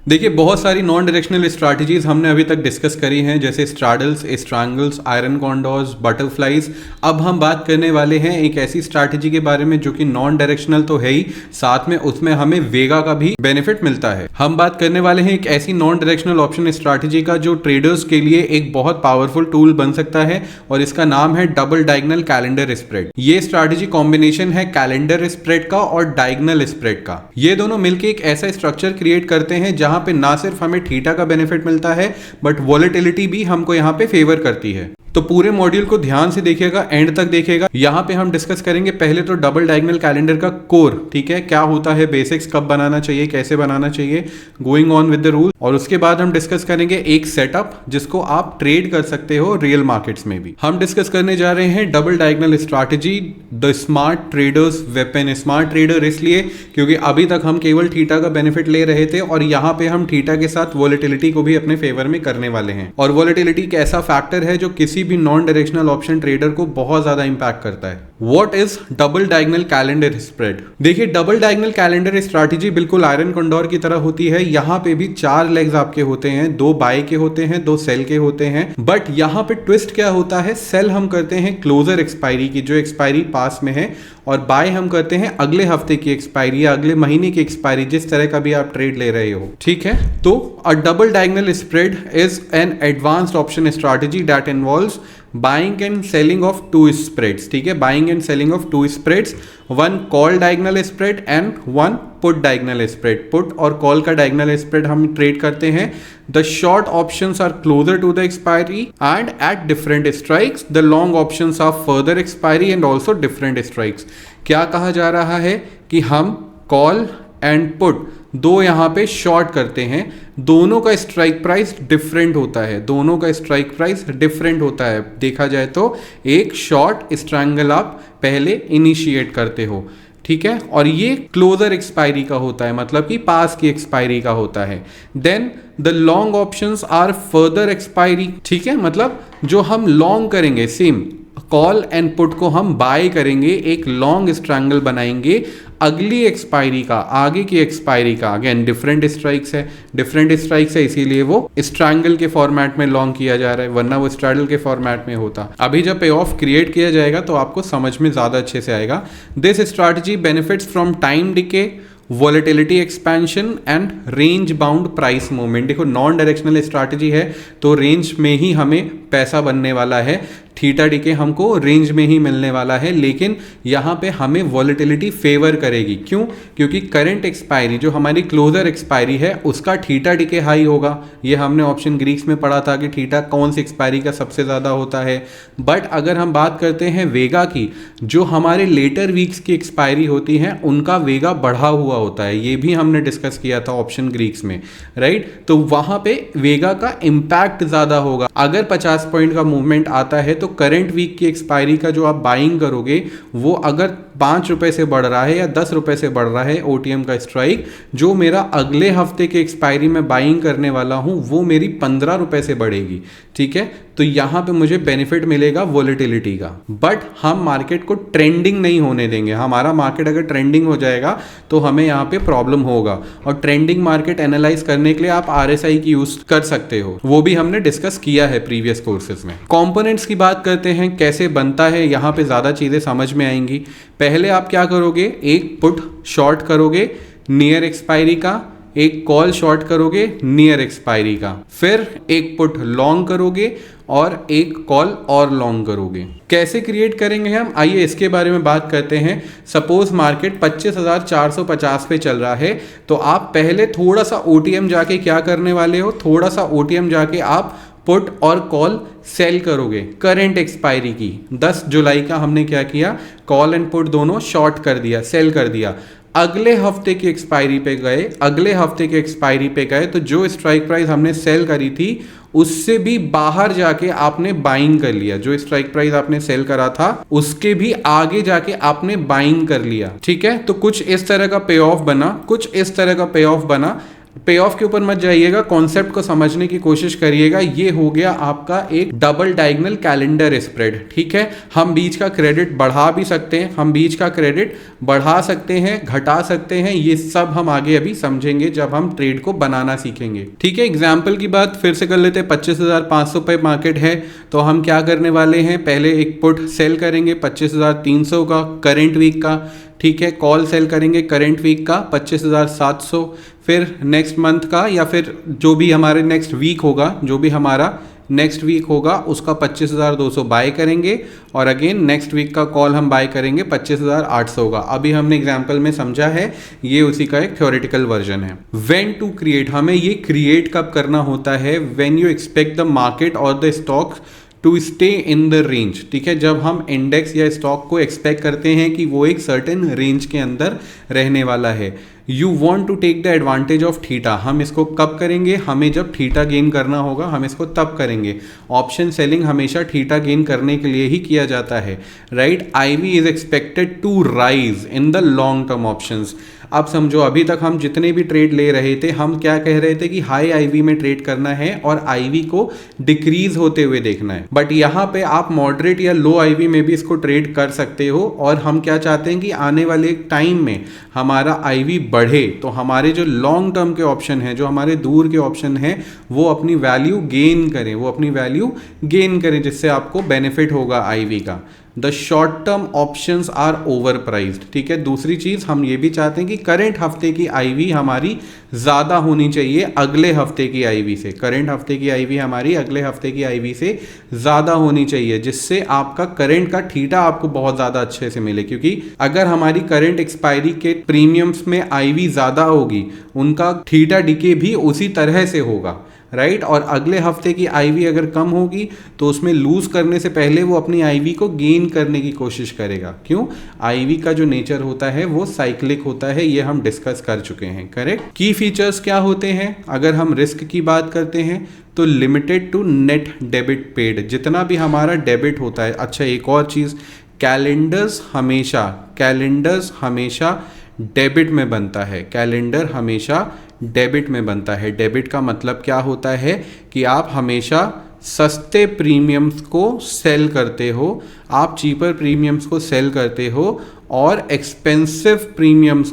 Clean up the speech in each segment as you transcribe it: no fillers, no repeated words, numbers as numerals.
देखिए, बहुत सारी नॉन डायरेक्शनल स्ट्रैटेजीज हमने अभी तक डिस्कस करी हैं, जैसे स्ट्रैडल्स, स्ट्रैंगल्स, आयरन कॉन्डोर्स, बटरफ्लाइज। अब हम बात करने वाले हैं एक ऐसी स्ट्रैटेजी के बारे में जो कि नॉन डायरेक्शनल तो है ही, साथ में उसमें हमें वेगा का भी बेनिफिट मिलता है। हम बात करने वाले हैं एक ऐसी नॉन डायरेक्शनल ऑप्शन स्ट्रैटेजी का जो ट्रेडर्स के लिए एक बहुत पावरफुल टूल बन सकता है, और इसका नाम है डबल डायगोनल कैलेंडर स्प्रेड। ये स्ट्रैटेजी कॉम्बिनेशन है कैलेंडर स्प्रेड का और डायगोनल स्प्रेड का। ये दोनों मिलकर एक ऐसा स्ट्रक्चर क्रिएट करते हैं जहां पे ना सिर्फ हमें थीटा का बेनिफिट मिलता है, बट वॉलेटिलिटी भी हमको यहां पे फेवर करती है। तो पूरे मॉड्यूल को ध्यान से देखिएगा, एंड तक देखिएगा। यहां पे हम डिस्कस करेंगे पहले तो डबल डायगोनल कैलेंडर का कोर, ठीक है, क्या होता है, बेसिक्स, कब बनाना चाहिए, कैसे बनाना चाहिए, going on with the rule. और उसके बाद हम डिस्कस करेंगे एक सेटअप जिसको आप ट्रेड कर सकते हो रियल मार्केट्स में भी। हम डिस्कस करने जा रहे हैं double diagonal strategy, the smart traders weapon. Smart trader इसलिए क्योंकि अभी तक हम केवल थीटा का बेनिफिट ले रहे थे, और यहां पे हम थीटा के साथ वॉलेटिलिटी को भी अपने फेवर में करने वाले हैं। और वॉलेटिलिटी एक ऐसा फैक्टर है जो किसी भी नॉन डायरेक्शनल ऑप्शन ट्रेडर को बहुत ज्यादा इंपैक्ट करता है। What is double diagonal calendar spread? देखिए, डबल डायगोनल कैलेंडर स्ट्रैटेजी बिल्कुल आयरन कॉन्डोर की तरह होती है। यहां पे भी 4 लेग्स आपके होते हैं, 2 बाय के होते हैं, 2 सेल के होते हैं। बट यहां पे ट्विस्ट क्या होता है, सेल हम करते हैं क्लोजर एक्सपायरी की, जो एक्सपायरी पास में है, और बाय हम करते हैं अगले हफ्ते की एक्सपायरी या अगले महीने की एक्सपायरी, जिस तरह का भी आप ट्रेड ले रहे हो, ठीक है। तो a double diagonal spread is an advanced option strategy that involves buying and selling of 2 spreads, ठीक है, buying and selling of 2 spreads, 1 call diagonal spread and 1 put diagonal spread. Put और कॉल का डायगोनल स्प्रेड हम trade करते हैं। The short options are closer to the expiry and at different strikes, the long options are further expiry and also different strikes. क्या कहा जा रहा है कि हम कॉल एंड पुट दो यहां पे शॉर्ट करते हैं, दोनों का स्ट्राइक प्राइस डिफरेंट होता है, दोनों का स्ट्राइक प्राइस डिफरेंट होता है। देखा जाए तो एक शॉर्ट स्ट्रैंगल आप पहले इनिशिएट करते हो, ठीक है, और ये क्लोजर एक्सपायरी का होता है, मतलब कि पास की एक्सपायरी का होता है। Then the long options are further expiry, ठीक है, मतलब जो हम लॉन्ग करेंगे, सेम कॉल एंड पुट को हम बाय करेंगे, एक लॉन्ग स्ट्रैंगल बनाएंगे अगली एक्सपायरी का, आगे की एक्सपायरी का। अगेन डिफरेंट स्ट्राइक्स है, डिफरेंट स्ट्राइक्स है, इसीलिए वो स्ट्रैंगल के फॉर्मेट में लॉन्ग किया जा रहा है, वरना वो स्ट्रैडल के फॉर्मेट में होता। अभी जब पे ऑफ क्रिएट किया जाएगा तो आपको समझ में ज्यादा अच्छे से आएगा। This strategy benefits from time decay, volatility expansion and range bound price movement. देखो, नॉन डायरेक्शनल स्ट्रैटेजी है तो रेंज में ही हमें पैसा बनने वाला है, थीटा डीके हमको रेंज में ही मिलने वाला है, लेकिन यहाँ पे हमें वॉलेटिलिटी फेवर करेगी। क्यों? क्योंकि करंट एक्सपायरी जो हमारी क्लोजर एक्सपायरी है उसका थीटा डीके हाई होगा। ये हमने ऑप्शन ग्रीक्स में पढ़ा था कि थीटा कौन सी एक्सपायरी का सबसे ज़्यादा होता है। बट अगर हम बात करते हैं वेगा की, जो हमारे लेटर वीक्स की एक्सपायरी होती हैं उनका वेगा बढ़ा हुआ होता है, ये भी हमने डिस्कस किया था ऑप्शन ग्रीक्स में, राइट। तो वहाँ पे वेगा का इम्पैक्ट ज़्यादा होगा। अगर 50 पॉइंट का मूवमेंट आता है तो करंट वीक की एक्सपायरी का जो आप बाइंग करोगे वो अगर 5 रुपए से बढ़ रहा है या 10 रुपए से बढ़ रहा है ओटीएम का स्ट्राइक, जो मेरा अगले हफ्ते के एक्सपायरी में बाइंग करने वाला हूं वो मेरी 15 रुपए से बढ़ेगी, ठीक है। तो यहां पे मुझे बेनिफिट मिलेगा वॉलेटिलिटी का। बट हम मार्केट को ट्रेंडिंग नहीं होने देंगे। हमारा मार्केट अगर ट्रेंडिंग हो जाएगा तो हमें यहां पे प्रॉब्लम होगा। और ट्रेंडिंग मार्केट एनालाइज करने के लिए आप आरएसआई की यूज कर सकते हो, वो भी हमने डिस्कस किया है प्रीवियस कोर्सेज में। कंपोनेंट्स की बात करते हैं, कैसे बनता है, यहां पे ज्यादा चीजें समझ में आएंगी। पहले आप क्या करोगे, एक पुट शॉर्ट करोगे नियर एक्सपायरी का, एक कॉल शॉर्ट करोगे नियर एक्सपायरी का, फिर एक पुट लॉन्ग करोगे और एक कॉल और लॉन्ग करोगे। कैसे क्रिएट करेंगे हम, आइए इसके बारे में बात करते हैं। सपोज मार्केट 25,450 पे चल रहा है, तो आप पहले थोड़ा सा ओटीएम जाके क्या करने वाले हो, थोड़ा सा ओटीएम जाके आप पुट और कॉल सेल करोगे करंट एक्सपायरी की। 10 जुलाई का हमने क्या किया, कॉल एंड पुट दोनों शॉर्ट कर दिया, सेल कर दिया। अगले हफ्ते की एक्सपायरी पे गए, अगले हफ्ते के एक्सपायरी पे गए तो जो स्ट्राइक प्राइस हमने सेल करी थी उससे भी बाहर जाके आपने बाइंग कर लिया। जो स्ट्राइक प्राइस आपने सेल करा था उसके भी आगे जाके आपने बाइंग कर लिया, ठीक है। तो कुछ इस तरह का पे ऑफ बना, कुछ इस तरह का पे ऑफ बना। पे ऑफ के ऊपर मत जाइएगा, कॉन्सेप्ट को समझने की कोशिश करिएगा। ये हो गया आपका एक डबल डायगोनल कैलेंडर स्प्रेड, ठीक है। हम बीच का क्रेडिट बढ़ा भी सकते हैं, हम बीच का क्रेडिट बढ़ा सकते हैं, घटा सकते हैं, ये सब हम आगे अभी समझेंगे जब हम ट्रेड को बनाना सीखेंगे, ठीक है। एग्जाम्पल की बात फिर से कर लेते हैं। 25,500 पे मार्केट है, तो हम क्या करने वाले हैं, पहले एक पुट सेल करेंगे 25,300 का करेंट वीक का, ठीक है। कॉल सेल करेंगे करंट वीक का 25,700, फिर नेक्स्ट मंथ का या फिर जो भी हमारे नेक्स्ट वीक होगा, जो भी हमारा नेक्स्ट वीक होगा उसका 25,200 बाय करेंगे, और अगेन नेक्स्ट वीक का कॉल हम बाय करेंगे 25,800 का। अभी हमने एग्जाम्पल में समझा है, ये उसी का एक थ्योरेटिकल वर्जन है। व्हेन टू क्रिएट, हमें ये क्रिएट कब करना होता है, when you expect the market और the stocks to stay in the range, ठीक है। जब हम इंडेक्स या स्टॉक को एक्सपेक्ट करते हैं कि वो एक सर्टेन रेंज के अंदर रहने वाला है। You want to take the advantage of theta, हम इसको कब करेंगे, हमें जब थीटा गेन करना होगा हम इसको तब करेंगे। ऑप्शन सेलिंग हमेशा थीटा गेन करने के लिए ही किया जाता है, right. IV is expected to rise in the long term options. अब समझो, अभी तक हम जितने भी ट्रेड ले रहे थे, हम क्या कह रहे थे कि हाई आईवी में ट्रेड करना है और आईवी को डिक्रीज होते हुए देखना है। बट यहाँ पे आप मॉडरेट या लो आईवी में भी इसको ट्रेड कर सकते हो, और हम क्या चाहते हैं कि आने वाले टाइम में हमारा आईवी बढ़े, तो हमारे जो लॉन्ग टर्म के ऑप्शन हैं, जो हमारे दूर के ऑप्शन हैं, वो अपनी वैल्यू गेन करें, वो अपनी वैल्यू गेन करें, जिससे आपको बेनिफिट होगा आईवी का। The short term options are overpriced, ठीक है। दूसरी चीज हम ये भी चाहते हैं कि करेंट हफ्ते की आईवी हमारी ज्यादा होनी चाहिए अगले हफ्ते की आईवी से। करेंट हफ्ते की आईवी हमारी अगले हफ्ते की आईवी से ज्यादा होनी चाहिए, जिससे आपका करेंट का थीटा आपको बहुत ज्यादा अच्छे से मिले। क्योंकि अगर हमारी करेंट एक्सपायरी के प्रीमियम्स में आईवी ज्यादा होगी, उनका थीटा डीके भी उसी तरह से होगा, राइट। और अगले हफ्ते की आईवी अगर कम होगी तो उसमें लूज करने से पहले वो अपनी आईवी को गेन करने की कोशिश करेगा। क्यों, आईवी का जो नेचर होता है वो साइक्लिक होता है, ये हम डिस्कस कर चुके हैं, करेक्ट। की फीचर्स क्या होते हैं, अगर हम रिस्क की बात करते हैं तो limited to net debit paid, जितना भी हमारा डेबिट होता है। अच्छा, एक और चीज, कैलेंडर्स हमेशा डेबिट में बनता है, कैलेंडर हमेशा डेबिट में बनता है। डेबिट का मतलब क्या होता है कि आप हमेशा सस्ते प्रीमियम्स को सेल करते हो, आप चीपर प्रीमियम्स को सेल करते हो, और एक्सपेंसिव प्रीमियम्स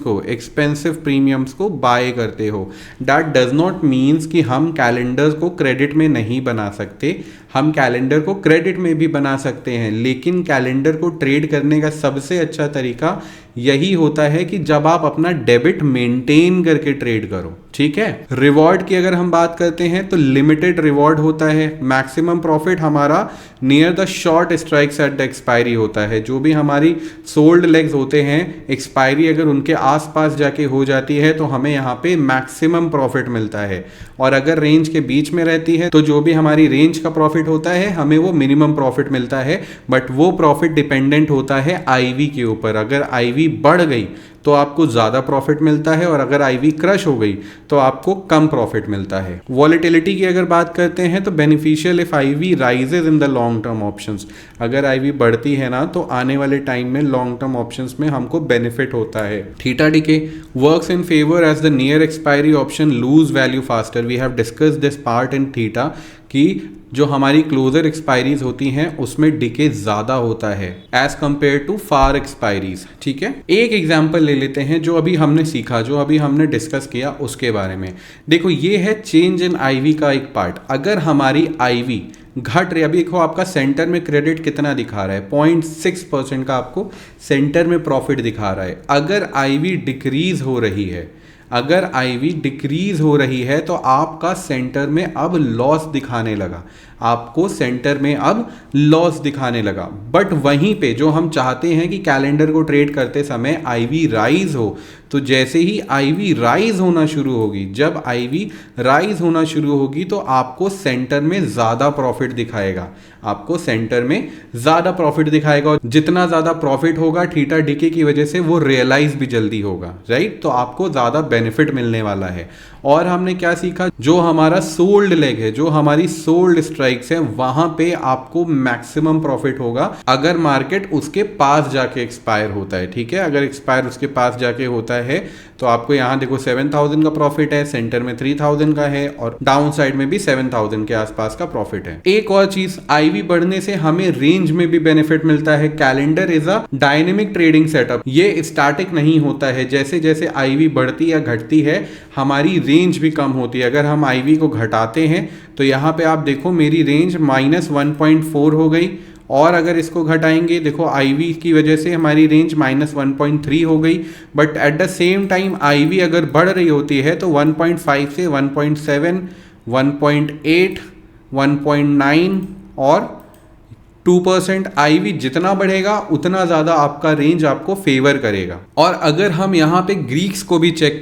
को बाय करते हो। दैट डज नॉट मीन्स कि हम कैलेंडर्स को क्रेडिट में नहीं बना सकते, हम कैलेंडर को क्रेडिट में भी बना सकते हैं, लेकिन कैलेंडर को ट्रेड करने का सबसे अच्छा तरीका यही होता है कि जब आप अपना डेबिट मेंटेन करके ट्रेड करो, ठीक है। रिवॉर्ड की अगर हम बात करते हैं तो लिमिटेड रिवॉर्ड होता है, मैक्सिमम प्रॉफिट हमारा near the short strikes at the expiry होता है। जो भी हमारी सोल्ड लेग्स होते हैं, एक्सपायरी अगर उनके आसपास जाके हो जाती है तो हमें यहाँ पे मैक्सिमम प्रॉफिट मिलता है, और अगर रेंज के बीच में रहती है तो जो भी हमारी रेंज का प्रॉफिट होता है हमें वो मिनिमम प्रॉफिट मिलता है। बट वो प्रॉफिट डिपेंडेंट होता है आईवी के ऊपर। अगर आईवी बढ़ गई तो आपको ज़्यादा प्रॉफिट मिलता है, और अगर आईवी क्रश हो गई तो आपको कम प्रॉफिट मिलता है। वॉलेटिलिटी की अगर बात करते हैं तो beneficial if IV rises in the long term options, अगर आईवी बढ़ती है ना तो आने वाले टाइम में लॉन्ग टर्म ऑप्शंस में हमको बेनिफिट होता है। Theta decay works in favour as the near expiry option lose value faster. We have discussed this part in theta कि जो हमारी क्लोजर एक्सपायरीज होती हैं उसमें डिके ज्यादा होता है as compare to far expiries, ठीक है। एक एग्जांपल ले लेते हैं जो अभी हमने सीखा, जो अभी हमने डिस्कस किया उसके बारे में। देखो, ये है चेंज इन आईवी का एक पार्ट। अगर हमारी आईवी घट रही, अभी देखो आपका सेंटर में क्रेडिट कितना दिखा रहा है, 0.6% का आपको सेंटर में प्रॉफिट दिखा रहा है। अगर आईवी डिक्रीज हो रही है, अगर आईवी डिक्रीज हो रही है तो आपका सेंटर में अब लॉस दिखाने लगा, आपको सेंटर में अब लॉस दिखाने लगा। बट वहीं पे जो हम चाहते हैं कि कैलेंडर को ट्रेड करते समय आईवी राइज हो, तो जैसे ही आईवी राइज होना शुरू होगी, जब आईवी राइज होना शुरू होगी तो आपको सेंटर में ज़्यादा प्रॉफिट दिखाएगा, आपको सेंटर में ज़्यादा प्रॉफिट दिखाएगा। और जितना ज़्यादा प्रॉफिट होगा थीटा डीके की वजह से वो रियलाइज भी जल्दी होगा, राइट। तो आपको ज़्यादा बेनिफिट मिलने वाला है। और हमने क्या सीखा, जो हमारा सोल्ड लेग है, जो हमारी सोल्ड स्ट्राइक्स है, वहां पे आपको मैक्सिमम प्रॉफिट होगा अगर मार्केट उसके पास जाके एक्सपायर होता है। ठीक है, अगर एक्सपायर उसके पास जाके होता है तो आपको यहाँ देखो 7000 का प्रॉफिट है, सेंटर में 3000 का है और डाउन साइड में भी 7000 के आसपास का प्रॉफिट है। एक और चीज, आईवी बढ़ने से हमें रेंज में भी बेनिफिट मिलता है। Calendar is a dynamic trading setup, ये स्टैटिक नहीं होता है। जैसे जैसे आईवी बढ़ती या घटती है हमारी रेंज भी कम होती है। अगर हम आईवी को घटाते हैं तो यहाँ पे आप देखो मेरी रेंज -1.4 हो गई, और अगर इसको घटाएंगे देखो आईवी की वजह से हमारी रेंज -1.3 हो गई। But at the same time IV अगर बढ़ रही होती है तो 1.5 से 1.7, 1.8, 1.9 और 2% आईवी जितना बढ़ेगा उतना ज़्यादा आपका रेंज आपको फेवर करेगा। और अगर हम यहाँ पे ग्रीक्स को भी चेक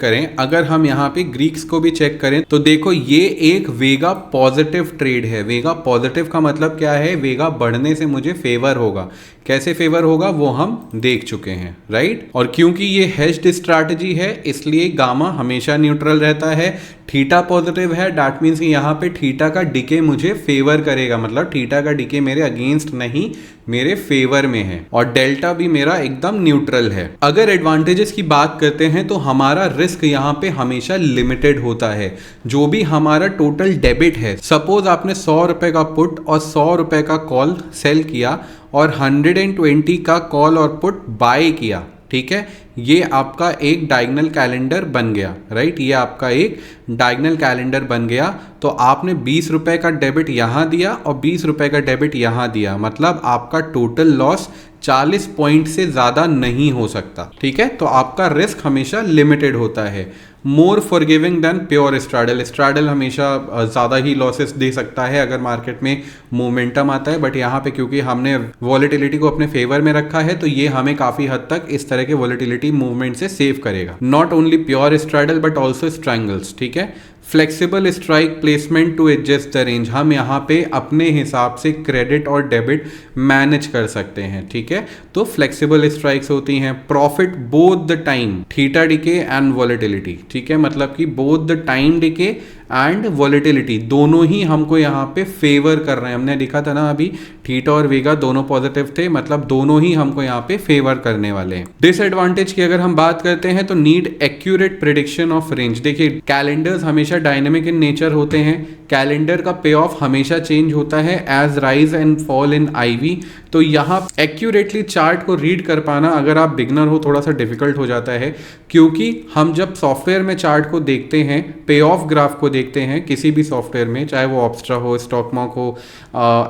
करें, तो देखो ये एक वेगा पॉजिटिव ट्रेड है। वेगा पॉजिटिव का मतलब क्या है, वेगा बढ़ने से मुझे फेवर होगा। कैसे फेवर होगा वो हम देख चुके हैं, राइट। और क्योंकि ये हेज्ड स्ट्रैटेजी है इसलिए गामा हमेशा न्यूट्रल रहता है। थीटा पॉजिटिव है, दैट मीन्स कि यहाँ पे थीटा का डिके मुझे फेवर करेगा, मतलब थीटा का डिके मेरे अगेंस्ट नहीं मेरे फेवर में है। और डेल्टा भी मेरा एकदम न्यूट्रल है। अगर एडवांटेजेस की बात करते हैं तो हमारा रिस्क यहाँ पे हमेशा लिमिटेड होता है। जो भी हमारा टोटल डेबिट है, सपोज आपने 100 रुपए का पुट और 100 रुपए का कॉल सेल किया और 120 का कॉल और पुट बाय किया, ठीक है, ये आपका एक डायगोनल कैलेंडर बन गया, राइट। ये आपका एक डायगोनल कैलेंडर बन गया। तो आपने 20 रुपए का डेबिट यहाँ दिया और 20 रुपए का डेबिट यहाँ दिया, मतलब आपका टोटल लॉस 40 पॉइंट से ज़्यादा नहीं हो सकता, ठीक है। तो आपका रिस्क हमेशा लिमिटेड होता है। More forgiving than pure straddle. Straddle हमेशा ज़्यादा ही लॉसेस दे सकता है अगर मार्केट में मोमेंटम आता है, बट यहाँ पे क्योंकि हमने वॉलेटिलिटी को अपने फेवर में रखा है तो ये हमें काफ़ी हद तक इस तरह के वॉलेटिलिटी मूवमेंट से सेव करेगा। Not only pure straddle but also strangles, ठीक है। Flexible strike placement to adjust the range, हम यहाँ पे अपने हिसाब से क्रेडिट और डेबिट मैनेज कर सकते हैं, ठीक है। तो फ्लेक्सिबल स्ट्राइक्स होती हैं। Profit both the time theta decay and volatility, ठीक है, मतलब कि both the time decay and volatility दोनों ही हमको यहाँ पे फेवर कर रहे हैं। हमने लिखा था ना अभी, थीटा और वेगा दोनों पॉजिटिव थे, मतलब दोनों ही हमको यहाँ पे फेवर करने वाले हैं। डिसएडवांटेज की अगर हम बात करते हैं तो need accurate prediction of range. देखिए कैलेंडर्स हमेशा डायनेमिक इन नेचर होते हैं। कैलेंडर का पे ऑफ हमेशा चेंज होता है as rise and fall in IV. तो यहाँ एक्यूरेटली चार्ट को रीड कर पाना अगर आप बिगनर हो थोड़ा सा डिफिकल्ट हो जाता है, क्योंकि हम जब सॉफ्टवेयर में चार्ट को देखते हैं, पे ऑफ ग्राफ को देखते हैं किसी भी सॉफ्टवेयर में, चाहे वो ऑब्स्ट्रा हो, स्टॉकमॉक हो,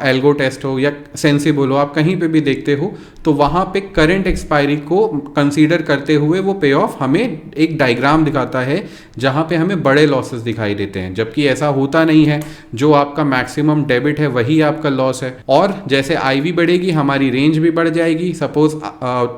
एल्गो टेस्ट हो या सेंसिबल हो, आप कहीं पे भी देखते हो तो वहाँ पे करंट एक्सपायरी को कंसीडर करते हुए वो पे ऑफ हमें एक डायग्राम दिखाता है जहाँ पे हमें बड़े लॉसेस दिखाई देते हैं, जबकि ऐसा होता नहीं है। जो आपका मैक्सिमम डेबिट है वही आपका लॉस है। और जैसे आईवी बढ़ेगी हमारी रेंज भी बढ़ जाएगी। सपोज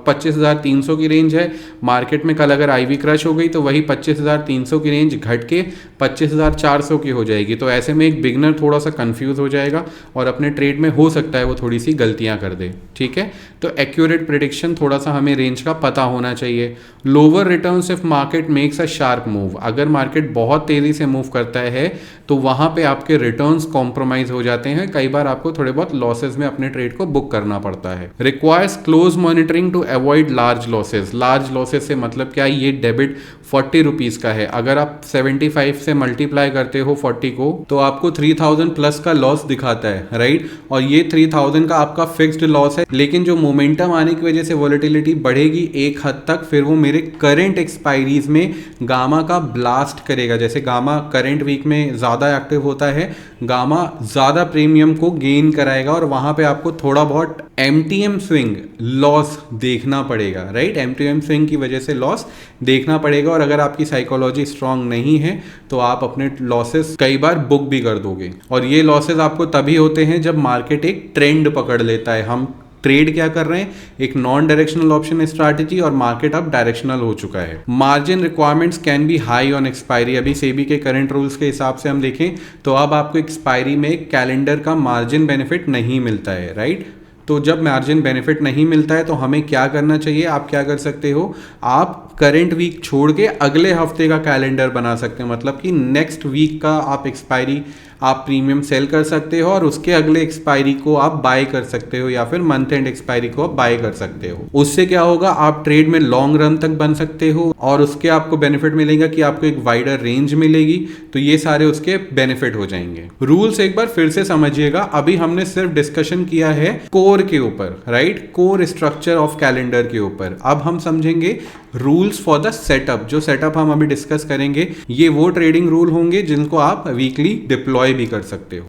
25,300 की रेंज है, मार्केट में कल अगर आईवी क्रश हो गई तो वही 25,300 की रेंज घट के 25,400 की हो जाएगी। तो ऐसे में एक बिगनर थोड़ा सा कंफ्यूज हो जाएगा और अपने ट्रेड में हो सकता है वो थोड़ी सी गलतियां कर दे, ठीक है। तो एक्यूरेट प्रिडिक्शन, थोड़ा सा हमें रेंज का पता होना चाहिए। Lower returns if market makes a sharp move, अगर मार्केट बहुत तेजी से मूव करता है तो वहां पे आपके रिटर्न्स कॉम्प्रोमाइज हो जाते हैं। कई बार आपको थोड़े बहुत लॉसेस में अपने ट्रेड को बुक करना पड़ता है। Requires close monitoring to avoid large losses. Large losses से मतलब क्या, ये डेबिट 40 रुपीज का है, अगर आप 75 से मल्टीप्लाई करते हो 40 को तो आपको 3000 प्लस का लॉस दिखाता है, राइट। और ये 3000 का आपका फिक्स्ड लॉस है, लेकिन जो मोमेंटम आने की वजह से वॉलेटिलिटी बढ़ेगी एक हद तक, फिर वो मेरे करंट एक्सपायरीज में गामा का ब्लास्ट करेगा। जैसे गामा करंट वीक में ज़्यादा एक्टिव होता है, गामा ज़्यादा प्रीमियम को गेन कराएगा और वहाँ पे आपको थोड़ा बहुत MTM स्विंग लॉस देखना पड़ेगा, राइट। MTM स्विंग की वजह से लॉस देखना पड़ेगा और अगर आपकी साइकोलॉजी स्ट्रांग नहीं है तो आप अपने लॉसेस कई बार बुक भी कर दोगे। और ये लॉसेस आपको तभी होते हैं जब मार्केट एक ट्रेंड पकड़ लेता है। हम ट्रेड क्या कर रहे हैं, एक नॉन डायरेक्शनल ऑप्शन स्ट्रैटेजी, और मार्केट अब डायरेक्शनल हो चुका है। Margin requirements can be high on expiry. अभी सेबी के करंट रूल्स के हिसाब से हम देखें तो अब आपको एक्सपायरी में कैलेंडर का मार्जिन बेनिफिट नहीं मिलता है, राइट। तो जब मार्जिन बेनिफिट नहीं मिलता है तो हमें क्या करना चाहिए, आप क्या कर सकते हो, आप करंट वीक छोड़ के अगले हफ्ते का कैलेंडर बना सकते हो, मतलब कि नेक्स्ट वीक का आप एक्सपायरी आप प्रीमियम सेल कर सकते हो और उसके अगले एक्सपायरी को आप बाय कर सकते हो या फिर मंथ एंड एक्सपायरी को आप बाय कर सकते हो। उससे क्या होगा, आप ट्रेड में लॉन्ग रन तक बन सकते हो और उसके आपको बेनिफिट मिलेगा कि आपको एक वाइडर रेंज मिलेगी। तो ये सारे उसके बेनिफिट हो जाएंगे। रूल्स एक बार फिर से समझिएगा, अभी हमने सिर्फ डिस्कशन किया है कोर के ऊपर, right, core structure of calendar के ऊपर। अब हम समझेंगे रूल्स फॉर द सेटअप। जो सेटअप हम अभी डिस्कस करेंगे ये वो ट्रेडिंग रूल होंगे जिनको आप वीकली डिप्लॉय भी कर सकते हो।